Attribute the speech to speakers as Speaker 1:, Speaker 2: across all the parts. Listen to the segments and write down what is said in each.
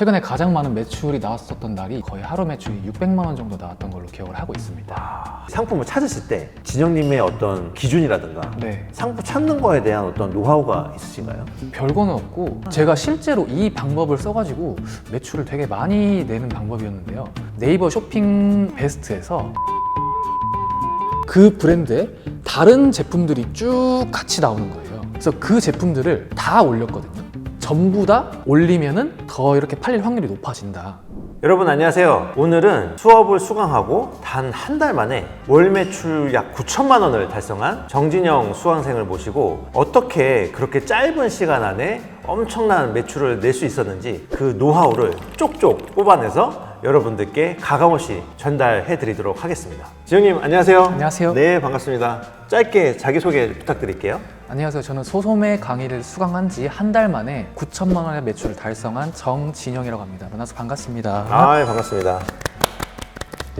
Speaker 1: 최근에 가장 많은 매출이 나왔었던 날이 거의 하루 매출이 600만 원 정도 나왔던 걸로 기억을 하고 있습니다.
Speaker 2: 상품을 찾으실 때 진영님의 어떤 기준이라든가
Speaker 1: 네.
Speaker 2: 상품 찾는 거에 대한 어떤 노하우가 있으신가요?
Speaker 1: 별거는 없고 제가 실제로 이 방법을 써가지고 매출을 되게 많이 내는 방법이었는데요. 네이버 쇼핑 베스트에서 그 브랜드의 다른 제품들이 쭉 같이 나오는 거예요. 그래서 그 제품들을 다 올렸거든요. 전부 다 올리면은 더 이렇게 팔릴 확률이 높아진다.
Speaker 2: 여러분 안녕하세요. 오늘은 수업을 수강하고 단 한 달 만에 월 매출 약 9천만 원을 달성한 정진영 수강생을 모시고 어떻게 그렇게 짧은 시간 안에 엄청난 매출을 낼 수 있었는지 그 노하우를 쪽쪽 뽑아내서 여러분들께 가감없이 전달해 드리도록 하겠습니다. 지영님 안녕하세요.
Speaker 1: 안녕하세요.
Speaker 2: 네, 반갑습니다. 짧게 자기소개 부탁드릴게요.
Speaker 1: 안녕하세요. 저는 소소매 강의를 수강한 지 한 달 만에 9천만 원의 매출을 달성한 정진영이라고 합니다. 만나서 반갑습니다.
Speaker 2: 반갑습니다.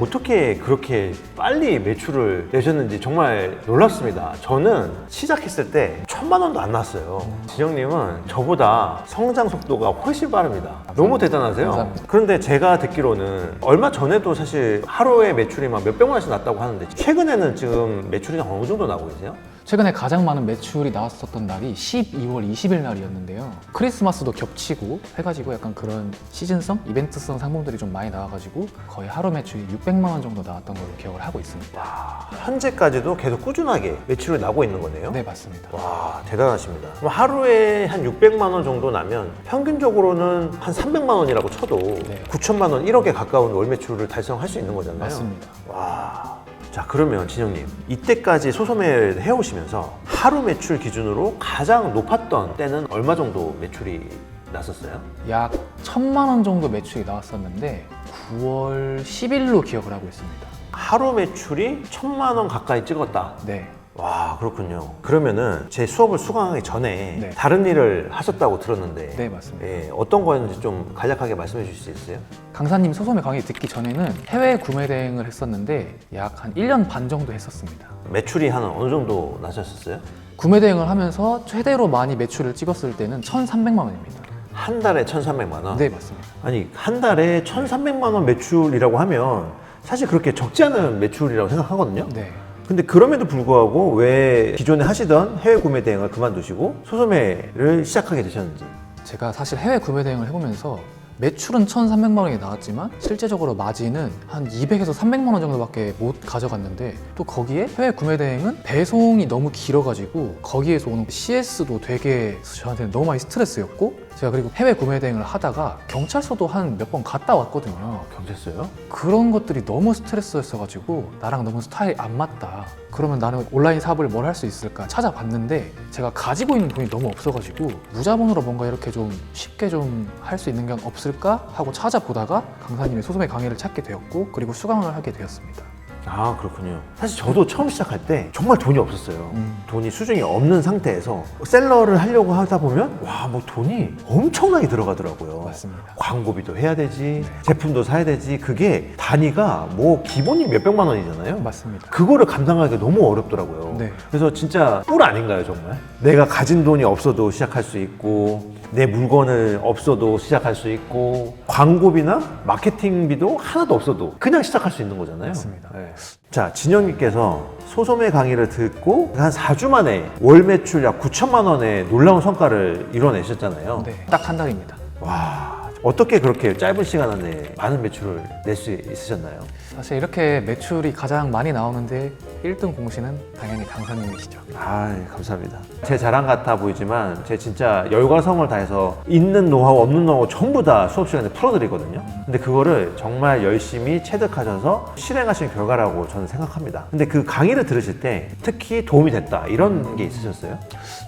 Speaker 2: 어떻게 그렇게 빨리 매출을 내셨는지 정말 놀랍습니다. 저는 시작했을 때 1,000만 원도 안 나왔어요. 진영님은 저보다 성장 속도가 훨씬 빠릅니다. 너무 대단하세요.
Speaker 1: 감사합니다.
Speaker 2: 그런데 제가 듣기로는 얼마 전에도 사실 하루에 매출이 막 몇백만 원씩 났다고 하는데 최근에는 지금 매출이 어느 정도 나오고 계세요?
Speaker 1: 최근에 가장 많은 매출이 나왔었던 날이 12월 20일 날이었는데요. 크리스마스도 겹치고 해가지고 약간 그런 시즌성, 이벤트성 상품들이 좀 많이 나와가지고 거의 하루 매출이 600만 원 정도 나왔던 걸로 기억을 하고 있습니다.
Speaker 2: 현재까지도 계속 꾸준하게 매출이 나고 있는 거네요?
Speaker 1: 네, 맞습니다.
Speaker 2: 와, 대단하십니다. 그럼 하루에 한 600만 원 정도 나면 평균적으로는 한 300만 원이라고 쳐도
Speaker 1: 네.
Speaker 2: 9천만 원, 1억에 가까운 월 매출을 달성할 수 있는 거잖아요.
Speaker 1: 맞습니다.
Speaker 2: 와. 자, 그러면 진영님, 이때까지 소소매를 해오시면서 하루 매출 기준으로 가장 높았던 때는 얼마 정도 매출이 났었어요?
Speaker 1: 약 1,000만 원 정도 매출이 나왔었는데 9월 10일로 기억을 하고 있습니다.
Speaker 2: 하루 매출이 1,000만 원 가까이 찍었다.
Speaker 1: 네.
Speaker 2: 와, 그렇군요. 그러면은 제 수업을 수강하기 전에
Speaker 1: 네.
Speaker 2: 다른 일을 하셨다고 들었는데
Speaker 1: 네, 맞습니다.
Speaker 2: 예, 어떤 거였는지 좀 간략하게 말씀해 주실 수 있어요?
Speaker 1: 강사님 소소매 강의 듣기 전에는 해외 구매 대행을 했었는데 약 한 1년 반 정도 했었습니다.
Speaker 2: 매출이 한 어느 정도 나셨었어요?
Speaker 1: 구매 대행을 하면서 최대로 많이 매출을 찍었을 때는 1,300만 원입니다.
Speaker 2: 한 달에 1,300만 원?
Speaker 1: 네, 맞습니다.
Speaker 2: 아니, 한 달에 1,300만 원 매출이라고 하면 사실 그렇게 적지 않은 매출이라고 생각하거든요?
Speaker 1: 네.
Speaker 2: 근데 그럼에도 불구하고 왜 기존에 하시던 해외 구매 대행을 그만두시고 소소매를 시작하게 되셨는지?
Speaker 1: 제가 사실 해외 구매 대행을 해보면서 매출은 1,300만 원이 나왔지만 실제적으로 마진은 한 200에서 300만 원 정도밖에 못 가져갔는데 또 거기에 해외 구매 대행은 배송이 너무 길어가지고 거기에서 오는 CS도 되게 저한테는 너무 많이 스트레스였고 제가 그리고 해외 구매 대행을 하다가 경찰서도 한 몇 번 갔다 왔거든요.
Speaker 2: 경찰서요?
Speaker 1: 그런 것들이 너무 스트레스였어가지고 나랑 너무 스타일이 안 맞다. 그러면 나는 온라인 사업을 뭘 할 수 있을까 찾아봤는데 제가 가지고 있는 돈이 너무 없어가지고 무자본으로 뭔가 이렇게 좀 쉽게 좀 할 수 있는 게 없을까 하고 찾아보다가 강사님의 소소매 강의를 찾게 되었고 그리고 수강을 하게 되었습니다.
Speaker 2: 아, 그렇군요. 사실 저도 처음 시작할 때 정말 돈이 없었어요. 돈이 수중이 없는 상태에서 셀러를 하려고 하다 보면 와, 뭐 돈이 엄청나게 들어가더라고요.
Speaker 1: 맞습니다.
Speaker 2: 광고비도 해야 되지, 제품도 사야 되지. 그게 단위가 뭐 기본이 몇백만 원이잖아요.
Speaker 1: 맞습니다.
Speaker 2: 그거를 감당하기가 너무 어렵더라고요.
Speaker 1: 네.
Speaker 2: 그래서 진짜 꿀 아닌가요, 정말? 내가 가진 돈이 없어도 시작할 수 있고 내 물건을 없어도 시작할 수 있고 광고비나 마케팅비도 하나도 없어도 그냥 시작할 수 있는 거잖아요.
Speaker 1: 맞습니다.
Speaker 2: 네. 자, 진영님께서 소소매 강의를 듣고 한 4주 만에 월 매출 약 9천만 원의 놀라운 성과를 이뤄내셨잖아요.
Speaker 1: 네, 딱 한 달입니다.
Speaker 2: 와, 어떻게 그렇게 짧은 시간 안에 많은 매출을 낼 수 있으셨나요?
Speaker 1: 사실 이렇게 매출이 가장 많이 나오는데 1등 공신은 당연히 강사님이시죠.
Speaker 2: 아, 감사합니다. 제 자랑 같아 보이지만 제 진짜 열과 성을 다해서 있는 노하우 없는 노하우 전부 다 수업 시간에 풀어드리거든요. 근데 그거를 정말 열심히 체득하셔서 실행하신 결과라고 저는 생각합니다. 근데 그 강의를 들으실 때 특히 도움이 됐다 이런 게 있으셨어요?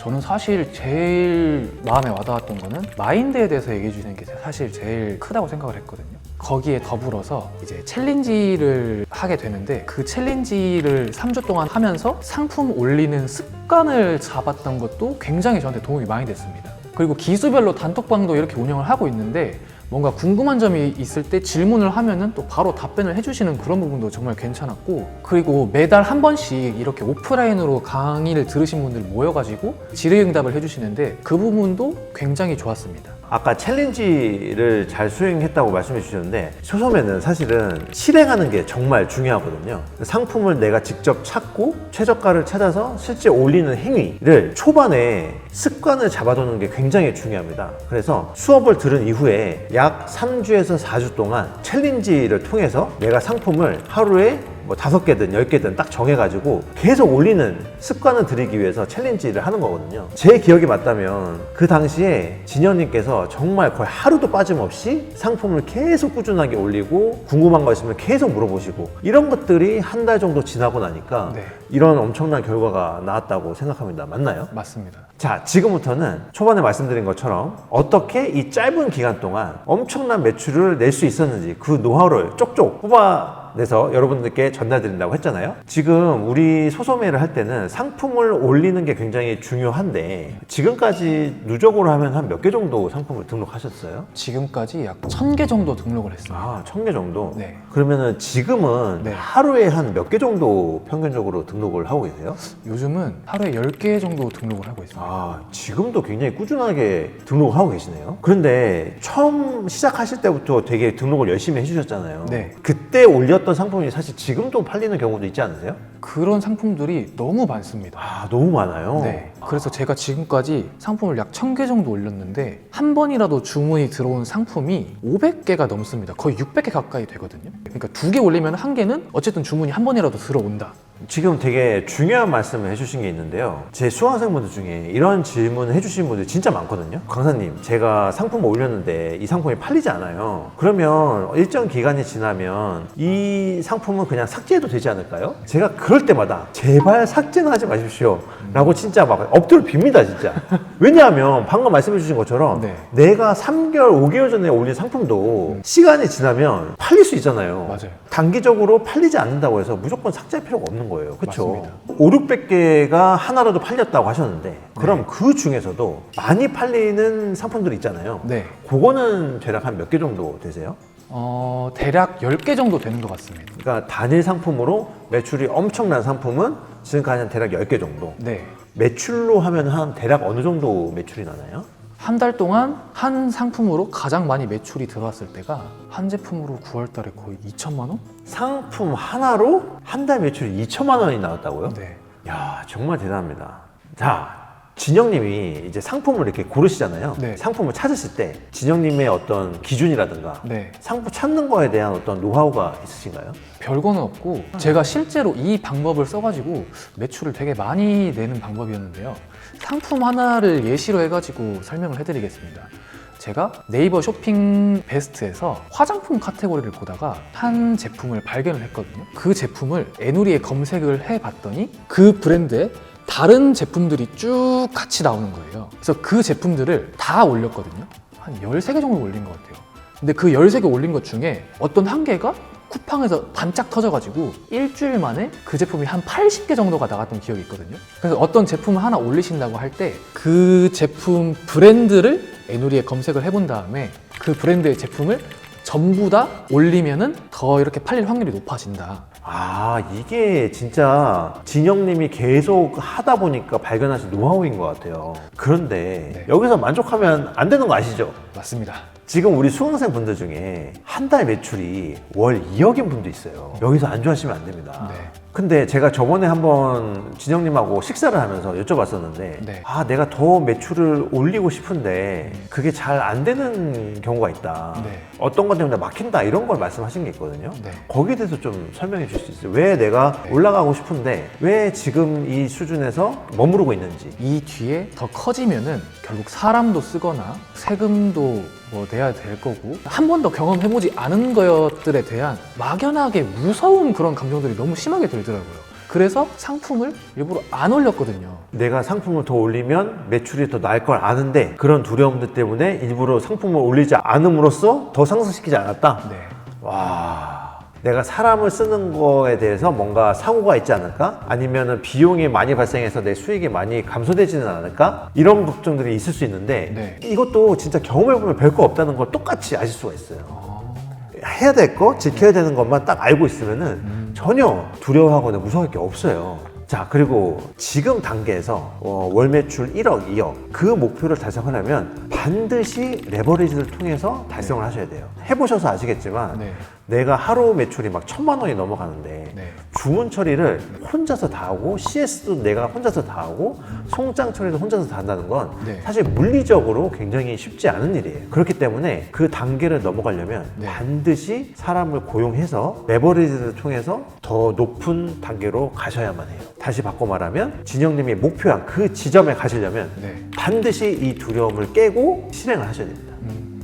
Speaker 1: 저는 사실 제일 마음에 와닿았던 거는 마인드에 대해서 얘기해 주시는 게 사실 제일 크다고 생각을 했거든요. 거기에 더불어서 이제 챌린지를 하게 되는데 그 챌린지를 3주 동안 하면서 상품 올리는 습관을 잡았던 것도 굉장히 저한테 도움이 많이 됐습니다. 그리고 기수별로 단톡방도 이렇게 운영을 하고 있는데 뭔가 궁금한 점이 있을 때 질문을 하면은 또 바로 답변을 해주시는 그런 부분도 정말 괜찮았고 그리고 매달 한 번씩 이렇게 오프라인으로 강의를 들으신 분들 모여가지고 질의응답을 해주시는데 그 부분도 굉장히 좋았습니다.
Speaker 2: 아까 챌린지를 잘 수행했다고 말씀해 주셨는데 소소매는 사실은 실행하는 게 정말 중요하거든요. 상품을 내가 직접 찾고 최저가를 찾아서 실제 올리는 행위를 초반에 습관을 잡아두는 게 굉장히 중요합니다. 그래서 수업을 들은 이후에 약 3주에서 4주 동안 챌린지를 통해서 내가 상품을 하루에 뭐 5개든 10개든 딱 정해가지고 계속 올리는 습관을 들이기 위해서 챌린지를 하는 거거든요. 제 기억이 맞다면 그 당시에 진현님께서 정말 거의 하루도 빠짐없이 상품을 계속 꾸준하게 올리고 궁금한 거 있으면 계속 물어보시고 이런 것들이 한 달 정도 지나고 나니까
Speaker 1: 네.
Speaker 2: 이런 엄청난 결과가 나왔다고 생각합니다. 맞나요?
Speaker 1: 맞습니다.
Speaker 2: 자, 지금부터는 초반에 말씀드린 것처럼 어떻게 이 짧은 기간 동안 엄청난 매출을 낼 수 있었는지 그 노하우를 쪽쪽 뽑아내서 여러분들께 전달드린다고 했잖아요. 지금 우리 소소매를 할 때는 상품을 올리는 게 굉장히 중요한데 지금까지 누적으로 하면 한 몇 개 정도 상품을 등록하셨어요?
Speaker 1: 지금까지 약 1000개 정도 등록을 했습니다.
Speaker 2: 아, 1000개 정도?
Speaker 1: 네.
Speaker 2: 그러면은 지금은
Speaker 1: 네.
Speaker 2: 하루에 한 몇 개 정도 평균적으로 등록을 하고 계세요?
Speaker 1: 요즘은 하루에 10개 정도 등록을 하고 있습니다.
Speaker 2: 아, 지금도 굉장히 꾸준하게 등록을 하고 계시네요. 그런데 처음 시작하실 때부터 되게 등록을 열심히 해주셨잖아요.
Speaker 1: 네.
Speaker 2: 그때 올렸던 상품이 사실 지금도 팔리는 경우도 있지 않으세요?
Speaker 1: 그런 상품들이 너무 많습니다.
Speaker 2: 아, 너무 많아요.
Speaker 1: 네. 그래서 제가 지금까지 상품을 약 1000개 정도 올렸는데 한 번이라도 주문이 들어온 상품이 500개가 넘습니다. 거의 600개 가까이 되거든요. 그러니까 2개 올리면 한 개는 어쨌든 주문이 한 번이라도 들어온다.
Speaker 2: 지금 되게 중요한 말씀을 해주신 게 있는데요. 제 수강생분들 중에 이런 질문을 해주신 분들 진짜 많거든요. 강사님, 제가 상품을 올렸는데 이 상품이 팔리지 않아요. 그러면 일정 기간이 지나면 이 상품은 그냥 삭제해도 되지 않을까요? 제가 그럴 때마다 제발 삭제는 하지 마십시오 라고 진짜 막 엎드려 빕니다, 진짜. 왜냐하면 방금 말씀해 주신 것처럼
Speaker 1: 네.
Speaker 2: 내가 3개월, 5개월 전에 올린 상품도 시간이 지나면 팔릴 수 있잖아요.
Speaker 1: 맞아요.
Speaker 2: 단기적으로 팔리지 않는다고 해서 무조건 삭제할 필요가 없는 거예요. 그렇죠?
Speaker 1: 맞습니다.
Speaker 2: 5, 600개가 하나라도 팔렸다고 하셨는데 그럼 그 중에서도 많이 팔리는 상품들이 있잖아요.
Speaker 1: 네.
Speaker 2: 그거는 대략 한 몇 개 정도 되세요?
Speaker 1: 대략 10개 정도 되는 것 같습니다.
Speaker 2: 그러니까 단일 상품으로 매출이 엄청난 상품은 지금까지 한 대략 10개 정도.
Speaker 1: 네.
Speaker 2: 매출로 하면 한 대략 어느 정도 매출이 나나요?
Speaker 1: 한 달 동안 한 상품으로 가장 많이 매출이 들어왔을 때가 한 제품으로 9월 달에 거의 2천만 원?
Speaker 2: 상품 하나로 한 달 매출이 2천만 원이 나왔다고요?
Speaker 1: 네.
Speaker 2: 야, 정말 대단합니다. 자, 진영님이 이제 상품을 이렇게 고르시잖아요.
Speaker 1: 네.
Speaker 2: 상품을 찾으실 때 진영님의 어떤 기준이라든가
Speaker 1: 네.
Speaker 2: 상품 찾는 거에 대한 어떤 노하우가 있으신가요?
Speaker 1: 별거는 없고 제가 실제로 이 방법을 써가지고 매출을 되게 많이 내는 방법이었는데요. 상품 하나를 예시로 해가지고 설명을 해드리겠습니다. 제가 네이버 쇼핑 베스트에서 화장품 카테고리를 보다가 한 제품을 발견을 했거든요. 그 제품을 애누리에 검색을 해봤더니 그 브랜드의 다른 제품들이 쭉 같이 나오는 거예요. 그래서 그 제품들을 다 올렸거든요. 한 13개 정도 올린 것 같아요. 근데 그 13개 올린 것 중에 어떤 한 개가 쿠팡에서 반짝 터져가지고 일주일 만에 그 제품이 한 80개 정도가 나갔던 기억이 있거든요. 그래서 어떤 제품을 하나 올리신다고 할 때 그 제품 브랜드를 애누리에 검색을 해본 다음에 그 브랜드의 제품을 전부 다 올리면은 더 이렇게 팔릴 확률이 높아진다.
Speaker 2: 아, 이게 진짜 진영님이 계속 하다 보니까 발견하신 노하우인 것 같아요. 그런데
Speaker 1: 네.
Speaker 2: 여기서 만족하면 안 되는 거 아시죠?
Speaker 1: 맞습니다.
Speaker 2: 지금 우리 수강생 분들 중에 한 달 매출이 월 2억인 분도 있어요. 여기서 안주하시면 안 됩니다.
Speaker 1: 네.
Speaker 2: 근데 제가 저번에 한번 진영님하고 식사를 하면서 여쭤봤었는데
Speaker 1: 네.
Speaker 2: 아, 내가 더 매출을 올리고 싶은데 그게 잘 안 되는 경우가 있다.
Speaker 1: 네.
Speaker 2: 어떤 것 때문에 막힌다 이런 걸 말씀하신 게 있거든요.
Speaker 1: 네.
Speaker 2: 거기에 대해서 좀 설명해 주실 수 있어요? 왜 내가 올라가고 싶은데 왜 지금 이 수준에서 머무르고 있는지.
Speaker 1: 이 뒤에 더 커지면은 결국 사람도 쓰거나 세금도 뭐 내야 될 거고 한 번도 경험해보지 않은 것들에 대한 막연하게 무서운 그런 감정들이 너무 심하게 들더라고요. 그래서 상품을 일부러 안 올렸거든요.
Speaker 2: 내가 상품을 더 올리면 매출이 더 나을 걸 아는데 그런 두려움들 때문에 일부러 상품을 올리지 않음으로써 더 상승시키지 않았다?
Speaker 1: 네.
Speaker 2: 와, 내가 사람을 쓰는 거에 대해서 뭔가 사고가 있지 않을까? 아니면 비용이 많이 발생해서 내 수익이 많이 감소되지는 않을까? 이런 걱정들이 있을 수 있는데
Speaker 1: 네.
Speaker 2: 이것도 진짜 경험해보면 별거 없다는 걸 똑같이 아실 수가 있어요. 해야 될 거, 지켜야 되는 것만 딱 알고 있으면은 전혀 두려워하거나 무서워할 게 없어요. 자, 그리고 지금 단계에서 월 매출 1억, 2억 그 목표를 달성하려면 반드시 레버리지를 통해서 달성을 하셔야 돼요. 해보셔서 아시겠지만
Speaker 1: 네.
Speaker 2: 내가 하루 매출이 막 1,000만 원이 넘어가는데
Speaker 1: 네.
Speaker 2: 주문 처리를 혼자서 다 하고 CS도 내가 혼자서 다 하고 송장 처리도 혼자서 다 한다는 건
Speaker 1: 네.
Speaker 2: 사실 물리적으로 굉장히 쉽지 않은 일이에요. 그렇기 때문에 그 단계를 넘어가려면
Speaker 1: 네.
Speaker 2: 반드시 사람을 고용해서 레버리지를 통해서 더 높은 단계로 가셔야만 해요. 다시 바꿔 말하면 진영님이 목표한 그 지점에 가시려면
Speaker 1: 네.
Speaker 2: 반드시 이 두려움을 깨고 실행을 하셔야 됩니다.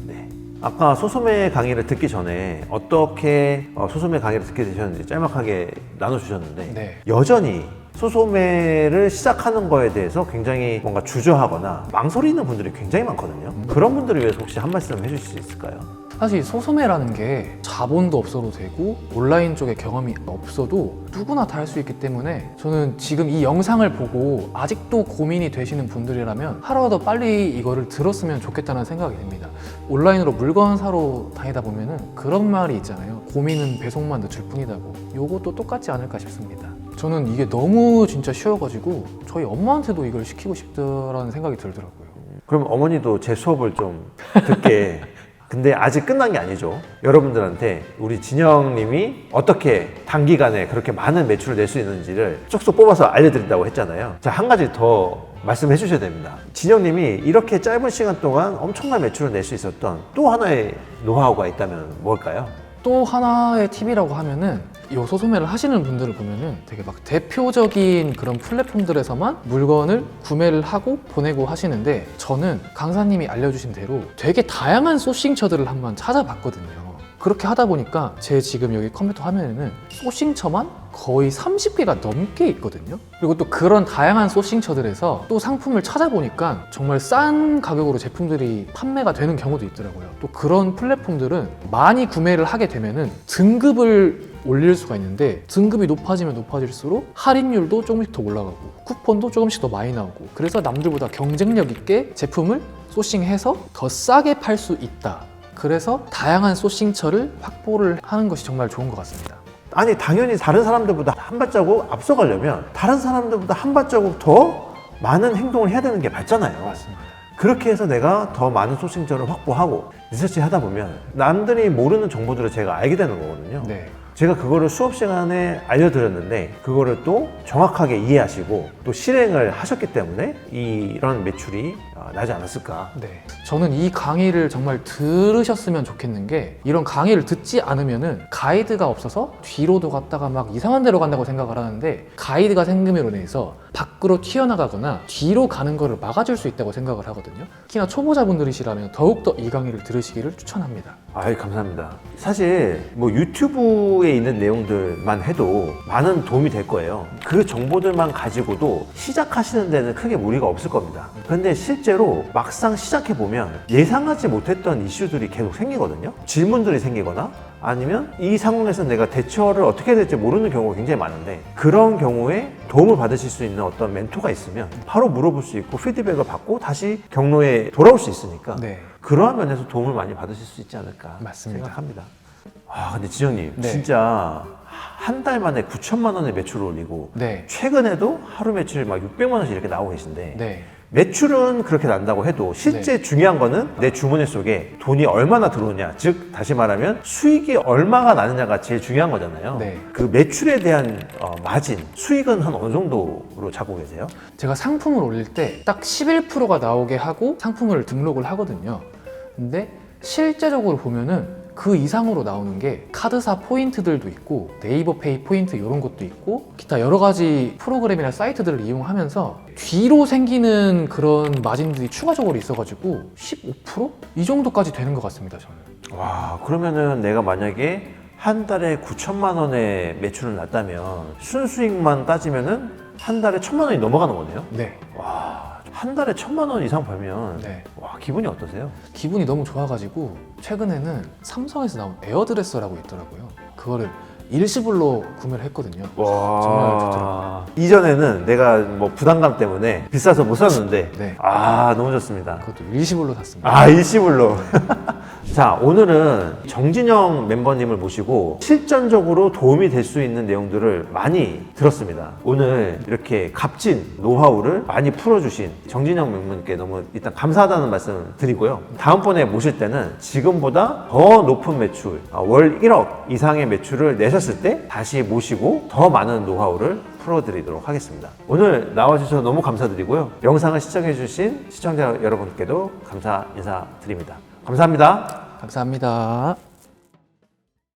Speaker 2: 네. 아까 소소매 강의를 듣기 전에 어떻게 소소매 강의를 듣게 되셨는지 짤막하게 나눠주셨는데
Speaker 1: 네.
Speaker 2: 여전히 소소매를 시작하는 거에 대해서 굉장히 뭔가 주저하거나 망설이는 분들이 굉장히 많거든요. 그런 분들을 위해서 혹시 한 말씀 해주실 수 있을까요?
Speaker 1: 사실 소소매라는 게 자본도 없어도 되고 온라인 쪽에 경험이 없어도 누구나 다 할 수 있기 때문에 저는 지금 이 영상을 보고 아직도 고민이 되시는 분들이라면 하루라도 빨리 이거를 들었으면 좋겠다는 생각이 듭니다. 온라인으로 물건 사러 다니다 보면은 그런 말이 있잖아요. 고민은 배송만 늦출 뿐이다고. 요것도 똑같지 않을까 싶습니다. 저는 이게 너무 진짜 쉬워가지고 저희 엄마한테도 이걸 시키고 싶다라는 생각이 들더라고요.
Speaker 2: 그럼 어머니도 제 수업을 좀 듣게 근데 아직 끝난 게 아니죠. 여러분들한테 우리 진영님이 어떻게 단기간에 그렇게 많은 매출을 낼 수 있는지를 쪽쪽 뽑아서 알려드린다고 했잖아요. 자, 한 가지 더 말씀해 주셔야 됩니다. 진영님이 이렇게 짧은 시간 동안 엄청난 매출을 낼 수 있었던 또 하나의 노하우가 있다면 뭘까요?
Speaker 1: 또 하나의 팁이라고 하면은 이 소소매를 하시는 분들을 보면은 되게 막 대표적인 그런 플랫폼들에서만 물건을 구매를 하고 보내고 하시는데 저는 강사님이 알려주신 대로 되게 다양한 소싱처들을 한번 찾아봤거든요. 그렇게 하다 보니까 제 지금 여기 컴퓨터 화면에는 소싱처만 거의 30개가 넘게 있거든요. 그리고 또 그런 다양한 소싱처들에서 또 상품을 찾아보니까 정말 싼 가격으로 제품들이 판매가 되는 경우도 있더라고요. 또 그런 플랫폼들은 많이 구매를 하게 되면은 등급을 올릴 수가 있는데 등급이 높아지면 높아질수록 할인율도 조금씩 더 올라가고 쿠폰도 조금씩 더 많이 나오고 그래서 남들보다 경쟁력 있게 제품을 소싱해서 더 싸게 팔 수 있다. 그래서 다양한 소싱처를 확보를 하는 것이 정말 좋은 것 같습니다.
Speaker 2: 아니 당연히 다른 사람들보다 한 발자국 앞서가려면 다른 사람들보다 한 발자국 더 많은 행동을 해야 되는 게 맞잖아요.
Speaker 1: 맞습니다.
Speaker 2: 그렇게 해서 내가 더 많은 소싱처를 확보하고 리서치 하다 보면 남들이 모르는 정보들을 제가 알게 되는 거거든요.
Speaker 1: 네.
Speaker 2: 제가 그거를 수업 시간에 알려드렸는데 그거를 또 정확하게 이해하시고 또 실행을 하셨기 때문에 이런 매출이 나지 않았을까.
Speaker 1: 네. 저는 이 강의를 정말 들으셨으면 좋겠는 게 이런 강의를 듣지 않으면은 가이드가 없어서 뒤로도 갔다가 막 이상한 데로 간다고 생각을 하는데 가이드가 생김으로 인해서 밖으로 튀어나가거나 뒤로 가는 거를 막아줄 수 있다고 생각을 하거든요. 특히나 초보자분들이시라면 더욱더 이 강의를 들으시기를 추천합니다.
Speaker 2: 아이, 감사합니다. 사실 뭐 유튜브에 있는 내용들만 해도 많은 도움이 될 거예요. 그 정보들만 가지고도 시작하시는 데는 크게 무리가 없을 겁니다. 근데 실제로 막상 시작해보면 예상하지 못했던 이슈들이 계속 생기거든요. 질문들이 생기거나 아니면 이 상황에서 내가 대처를 어떻게 해야 될지 모르는 경우가 굉장히 많은데 그런 경우에 도움을 받으실 수 있는 어떤 멘토가 있으면 바로 물어볼 수 있고 피드백을 받고 다시 경로에 돌아올 수 있으니까
Speaker 1: 네.
Speaker 2: 그러한 면에서 도움을 많이 받으실 수 있지 않을까
Speaker 1: 맞습니다.
Speaker 2: 생각합니다. 아, 근데 지정님
Speaker 1: 네.
Speaker 2: 진짜 한 달 만에 9천만 원의 매출을 올리고
Speaker 1: 네.
Speaker 2: 최근에도 하루 매출 막 600만 원씩 이렇게 나오고 계신데
Speaker 1: 네.
Speaker 2: 매출은 그렇게 난다고 해도 실제 중요한 거는 내 주머니 속에 돈이 얼마나 들어오냐, 즉 다시 말하면 수익이 얼마가 나느냐가 제일 중요한 거잖아요.
Speaker 1: 네.
Speaker 2: 그 매출에 대한 마진, 수익은 한 어느 정도로 잡고 계세요?
Speaker 1: 제가 상품을 올릴 때 딱 11%가 나오게 하고 상품을 등록을 하거든요. 근데 실제적으로 보면은 그 이상으로 나오는 게 카드사 포인트들도 있고 네이버 페이 포인트 이런 것도 있고 기타 여러 가지 프로그램이나 사이트들을 이용하면서 뒤로 생기는 그런 마진들이 추가적으로 있어가지고 15%? 이 정도까지 되는 것 같습니다, 저는.
Speaker 2: 와, 그러면은 내가 만약에 한 달에 9천만 원의 매출을 났다면 순수익만 따지면은 한 달에 1,000만 원이 넘어가는 거네요?
Speaker 1: 네.
Speaker 2: 와, 한 달에 1,000만 원 이상 벌면
Speaker 1: 네.
Speaker 2: 와, 기분이 어떠세요?
Speaker 1: 기분이 너무 좋아가지고 최근에는 삼성에서 나온 에어드레서라고 있더라고요. 그거를 일시불로 구매를 했거든요.
Speaker 2: 와,
Speaker 1: 정말 좋더라고요.
Speaker 2: 이전에는 내가 뭐 부담감 때문에 비싸서 못 샀는데
Speaker 1: 네.
Speaker 2: 아, 너무 좋습니다.
Speaker 1: 그것도 일시불로 샀습니다.
Speaker 2: 아, 일시불로. 자, 오늘은 정진영 멤버님을 모시고 실전적으로 도움이 될 수 있는 내용들을 많이 들었습니다. 오늘 이렇게 값진 노하우를 많이 풀어주신 정진영 멤버님께 너무 일단 감사하다는 말씀 드리고요. 다음번에 모실 때는 지금보다 더 높은 매출, 월 1억 이상의 매출을 내셨을 때 다시 모시고 더 많은 노하우를 풀어드리도록 하겠습니다. 오늘 나와주셔서 너무 감사드리고요. 영상을 시청해주신 시청자 여러분께도 감사 인사드립니다. 감사합니다.
Speaker 1: 감사합니다.